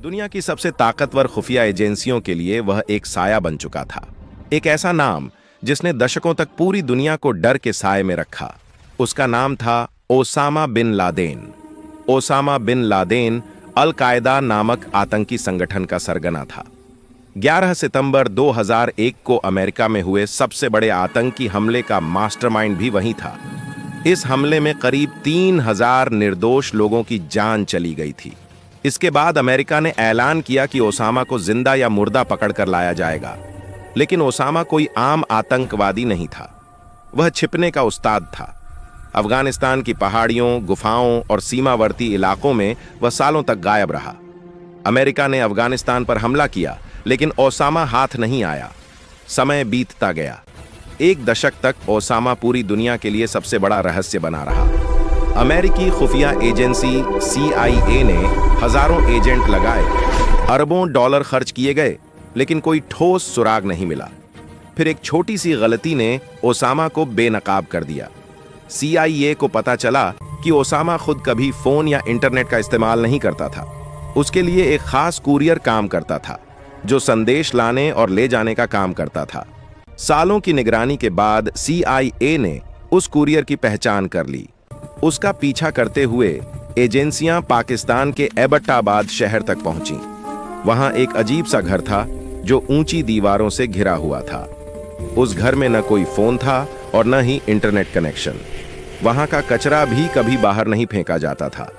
दुनिया की सबसे ताकतवर खुफिया एजेंसियों के लिए वह एक साया बन चुका था। एक ऐसा नाम जिसने दशकों तक पूरी दुनिया को डर के साए में रखा। उसका नाम था Osama bin Laden. Osama bin Laden al Qaeda नामक आतंकी संगठन का सरगना था। 11 सितंबर 2001 को अमेरिका में हुए सबसे बड़े आतंकी हमले का मास्टरमाइंड भी वही था। इस हमले में करीब 3000 निर्दोष लोगों की जान चली गई थी। इसके बाद अमेरिका ने ऐलान किया कि ओसामा को जिंदा या मुर्दा पकड़कर लाया जाएगा। लेकिन ओसामा कोई आम आतंकवादी नहीं था। वह छिपने का उस्ताद था। अफगानिस्तान की पहाड़ियों, गुफाओं और सीमावर्ती इलाकों में वह सालों तक गायब रहा। अमेरिका ने अफगानिस्तान पर हमला किया, लेकिन ओसामा हाथ नहीं आया। समय बीतता गया। एक दशक तक ओसामा पूरी दुनिया के लिए सबसे बड़ा रहस्य बना रहा। अमेरिकी खुफिया एजेंसी CIA ने हजारों एजेंट लगाए, अरबों डॉलर खर्च किए गए, लेकिन कोई ठोस सुराग नहीं मिला। फिर एक छोटी सी गलती ने ओसामा को बेनकाब कर दिया। CIA को पता चला कि ओसामा खुद कभी फोन या इंटरनेट का इस्तेमाल नहीं करता था। उसके लिए एक खास कुरियर काम करता था, जो संदेश लाने और ले जाने का काम करता था। सालों की निगरानी के बाद CIA ने उस कुरियर की पहचान कर ली। उसका पीछा करते हुए एजेंसियां पाकिस्तान के एबटाबाद शहर तक पहुंची। वहां एक अजीब सा घर था जो ऊंची दीवारों से घिरा हुआ था। उस घर में न कोई फोन था और न ही इंटरनेट कनेक्शन। वहां का कचरा भी कभी बाहर नहीं फेंका जाता था।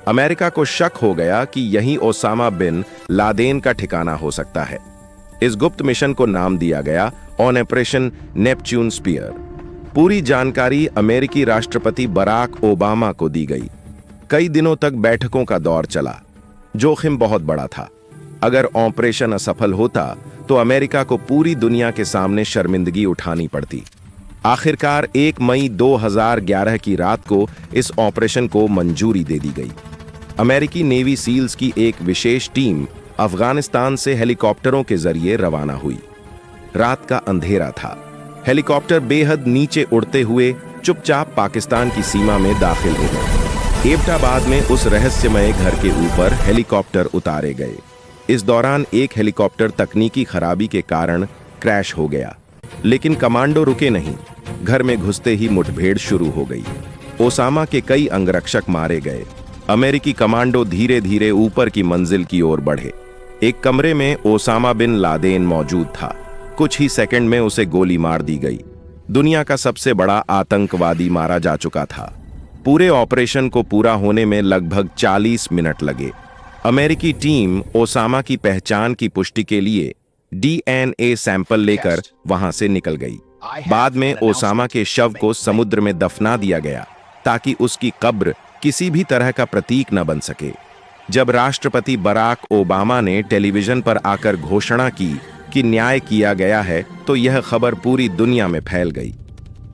अमेरिका को शक हो गया कि यही ओसामा बिन लादेन का ठिकाना हो सकता है। इस गुप्त मिशन को नाम दिया गया ऑपरेशन नेपच्यून स्पीयर। पूरी जानकारी अमेरिकी राष्ट्रपति बराक ओबामा को दी गई। कई दिनों तक बैठकों का दौर चला। जोखिम बहुत बड़ा था। अगर ऑपरेशन असफल होता तो अमेरिका को पूरी दुनिया के सामने शर्मिंदगी उठानी पड़ती। आखिरकार 1 मई 2011 की रात को इस ऑपरेशन को मंजूरी दे दी गई। अमेरिकी नेवी सील्स की एक विशेष टीम अफगानिस्तान से हेलीकॉप्टरों के जरिए रवाना हुई। रात का अंधेरा था। हेलीकॉप्टर बेहद नीचे उड़ते हुए चुपचाप पाकिस्तान की सीमा में दाखिल हो गए। एबटाबाद में उस रहस्यमय घर के ऊपर हेलीकॉप्टर उतारे गए। इस दौरान एक हेलीकॉप्टर तकनीकी खराबी के कारण क्रैश हो गया, लेकिन कमांडो रुके नहीं। घर में घुसते ही मुठभेड़ शुरू हो गई। ओसामा के कई अंगरक्षक मारे गए। अमेरिकी कमांडो धीरे धीरे ऊपर की मंजिल की ओर बढ़े। एक कमरे में ओसामा बिन लादेन मौजूद था। कुछ ही सेकंड में उसे गोली मार दी गई। दुनिया का सबसे बड़ा आतंकवादी मारा जा चुका था। पूरे ऑपरेशन को पूरा होने में लगभग 40 मिनट लगे। अमेरिकी टीम ओसामा की पहचान की पुष्टि के लिए DNA सैंपल लेकर वहां से निकल गई। बाद में ओसामा के शव को समुद्र में दफना दिया गया ताकि उसकी कब्र किसी भी तरह का प्रतीक न बन सके। जब राष्ट्रपति बराक ओबामा ने टेलीविजन पर आकर घोषणा की कि न्याय किया गया है, तो यह खबर पूरी दुनिया में फैल गई।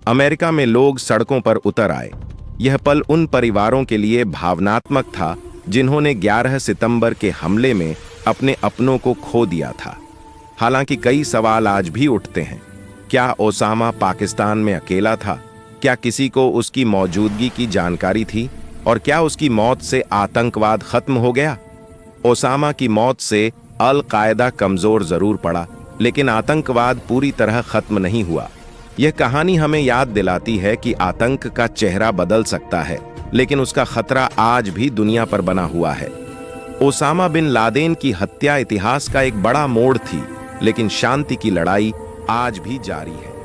अमेरिका में लोग सड़कों पर उतर आए। यह पल उन परिवारों के लिए भावनात्मक था जिन्होंने 11 सितंबर के हमले में अपने अपनों को खो दिया था। हालांकि कई सवाल आज भी उठते हैं। क्या ओसामा पाकिस्तान में अकेला था? क्या किसी को उसकी मौजूदगी की जानकारी थी? और क्या उसकी मौत से आतंकवाद खत्म हो गया? ओसामा की मौत से अल कायदा कमजोर जरूर पड़ा, लेकिन आतंकवाद पूरी तरह खत्म नहीं हुआ। यह कहानी हमें याद दिलाती है कि आतंक का चेहरा बदल सकता है, लेकिन उसका खतरा आज भी दुनिया पर बना हुआ है। ओसामा बिन लादेन की हत्या इतिहास का एक बड़ा मोड़ थी, लेकिन शांति की लड़ाई आज भी जारी है।